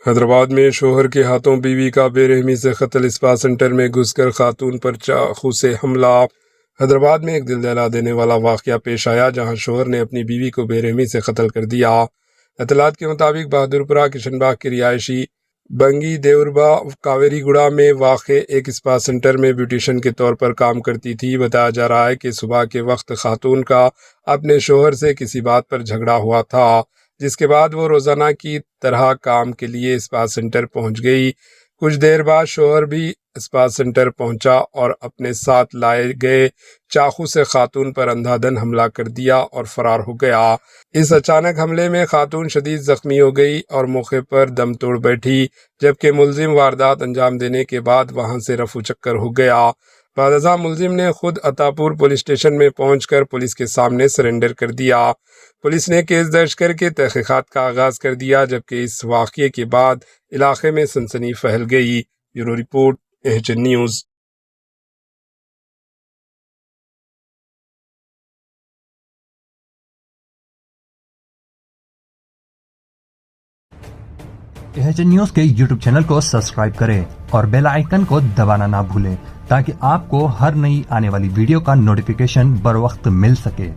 حیدرآباد میں شوہر کے ہاتھوں بیوی کا بے رحمی سے قتل، اسپا سینٹر میں گھس کر خاتون پر چاقو سے حملہ۔ حیدرآباد میں ایک دل دہلا دینے والا واقعہ پیش آیا جہاں شوہر نے اپنی بیوی کو بے رحمی سے قتل کر دیا۔ اطلاعات کے مطابق بہادرپورہ کشن باغ کی رہائشی بنگی دیوربا کاویری گوڑا میں واقع ایک اسپا سینٹر میں بیوٹیشن کے طور پر کام کرتی تھی۔ بتایا جا رہا ہے کہ صبح کے وقت خاتون کا اپنے شوہر سے کسی بات پر جھگڑا ہوا تھا، جس کے بعد وہ روزانہ کی طرح کام کے لیے اسپا سینٹر پہنچ گئی۔ کچھ دیر بعد شوہر بھی اسپا سینٹر پہنچا اور اپنے ساتھ لائے گئے چاقو سے خاتون پر اندھا دھند حملہ کر دیا اور فرار ہو گیا۔ اس اچانک حملے میں خاتون شدید زخمی ہو گئی اور موقع پر دم توڑ بیٹھی، جبکہ ملزم واردات انجام دینے کے بعد وہاں سے رفو چکر ہو گیا۔ بعد ازاں ملزم نے خود عطاپور پولیس اسٹیشن میں پہنچ کر پولیس کے سامنے سرنڈر کر دیا۔ پولیس نے کیس درج کر کے تحقیقات کا آغاز کر دیا، جبکہ اس واقعے کے بعد علاقے میں سنسنی پھیل گئی۔ Bureau report AHN news. AHN news کے YouTube چینل کو سبسکرائب کریں اور بیل آئیکن کو دبانا نہ بھولیں تاکہ آپ کو ہر نئی آنے والی ویڈیو کا نوٹیفیکیشن بر وقت مل سکے۔